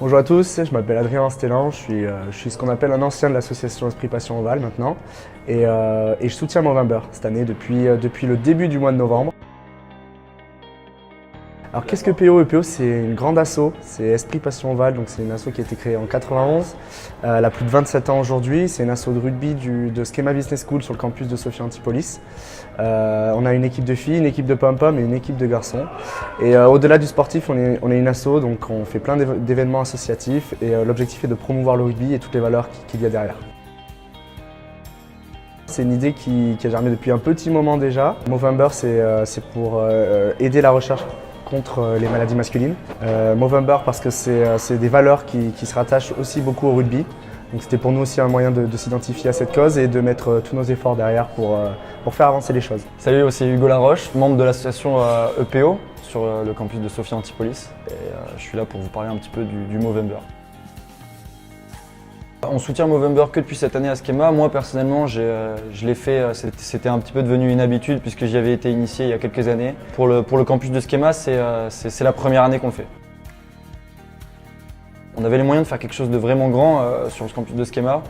Bonjour à tous, je m'appelle Adrien Stellan, je suis ce qu'on appelle un ancien de l'association Esprit Passion Oval maintenant et je soutiens Movember cette année depuis le début du mois de novembre. Alors qu'est-ce que PO? EPO c'est une grande asso, c'est Esprit Passion Oval, donc c'est une asso qui a été créée en 91, elle a plus de 27 ans aujourd'hui, c'est une asso de rugby de Schema Business School sur le campus de Sophia Antipolis. On a une équipe de filles, une équipe de pom-pom et une équipe de garçons. Et au-delà du sportif, on est une asso, donc on fait plein d'événements associatifs et l'objectif est de promouvoir le rugby et toutes les valeurs qu'il y a derrière. C'est une idée qui a germé depuis un petit moment déjà. Movember, c'est pour aider la recherche contre les maladies masculines. Movember parce que c'est des valeurs qui se rattachent aussi beaucoup au rugby. Donc c'était pour nous aussi un moyen de s'identifier à cette cause et de mettre tous nos efforts derrière pour faire avancer les choses. Salut, c'est Hugo Laroche, membre de l'association EPO sur le campus de Sophia Antipolis. Et je suis là pour vous parler un petit peu du Movember. On soutient Movember que depuis cette année à Schema. Moi personnellement, je l'ai fait, c'était un petit peu devenu une habitude puisque j'y avais été initié il y a quelques années. Pour le campus de Schema, c'est la première année qu'on le fait. On avait les moyens de faire quelque chose de vraiment grand sur le campus de Schema.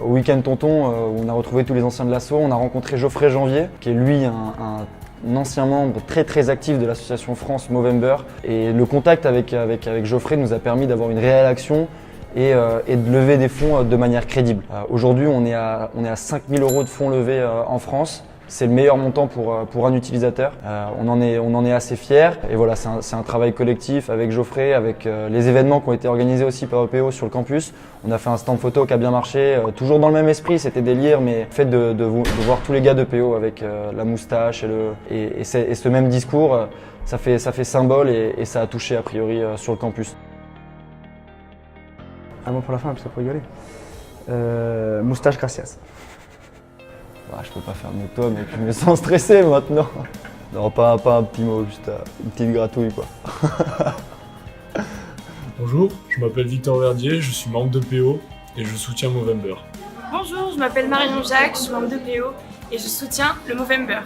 Au week-end tonton, où on a retrouvé tous les anciens de l'asso, on a rencontré Geoffrey Janvier, qui est lui un ancien membre très actif de l'association France Movember. Et le contact avec Geoffrey nous a permis d'avoir une réelle action et de lever des fonds de manière crédible. Aujourd'hui, on est à 5 000 € de fonds levés en France. C'est le meilleur montant pour un utilisateur. On en est assez fiers. Et voilà, c'est un travail collectif avec Geoffrey, avec les événements qui ont été organisés aussi par EPO sur le campus. On a fait un stand photo qui a bien marché, toujours dans le même esprit, c'était délire, mais le fait de voir tous les gars d'EPO avec la moustache et ce même discours, ça fait symbole et ça a touché a priori sur le campus. Un mot pour la fin, puis ça pour rigoler. Moustache gracias. Bah, je peux pas faire mieux que toi, mec, je me sens stressé maintenant. Non, pas un petit mot, juste une petite gratouille quoi. Bonjour, je m'appelle Victor Verdier, je suis membre de PO et je soutiens Movember. Bonjour, je m'appelle Marion Jacques, je suis membre de PO et je soutiens le Movember.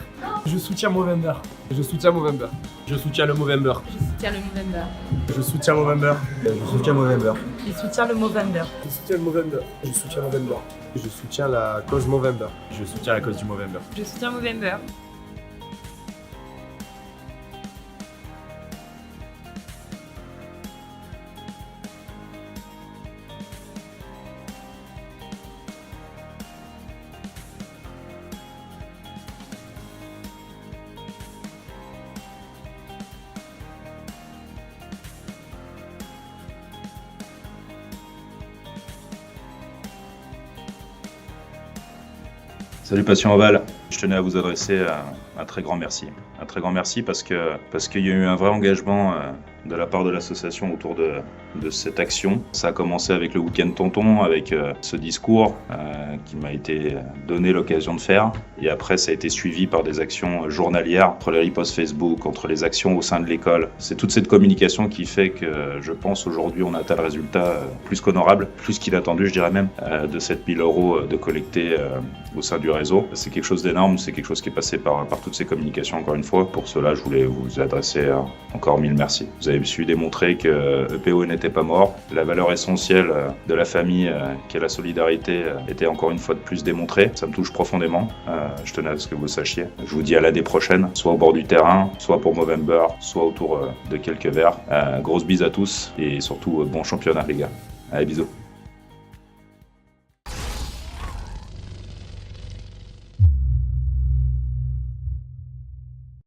Je soutiens Movember. Je soutiens Movember. Je soutiens le Movember. Je soutiens le Movember. Je soutiens Movember. Je soutiens Movember. Je soutiens le Movember. Je soutiens le Movember. Je soutiens Movember. Je soutiens la cause Movember. Je soutiens la cause du Movember. Je soutiens Movember. Salut Passion Oval, je tenais à vous adresser un très grand merci. Un très grand merci parce qu'il y a eu un vrai engagement de la part de l'association autour de cette action. Ça a commencé avec le week-end tonton, avec ce discours qui m'a été donné l'occasion de faire. Et après, ça a été suivi par des actions journalières, entre les reposts Facebook, entre les actions au sein de l'école. C'est toute cette communication qui fait que je pense aujourd'hui on a atteint le résultat plus qu'honorable, plus qu'il attendu, je dirais même, de 7 000 € de collectés au sein du réseau. C'est quelque chose d'énorme, c'est quelque chose qui est passé par toutes ces communications encore une fois. Pour cela, je voulais vous adresser encore 1000 merci. Vous avez su démontrer que EPO n'était pas mort. La valeur essentielle de la famille, qui est la solidarité, était encore une fois de plus démontrée. Ça me touche profondément. Je tenais à ce que vous sachiez. Je vous dis à l'année prochaine, soit au bord du terrain, soit pour Movember, soit autour de quelques verres. Grosse bise à tous et surtout bon championnat les gars. Allez, bisous.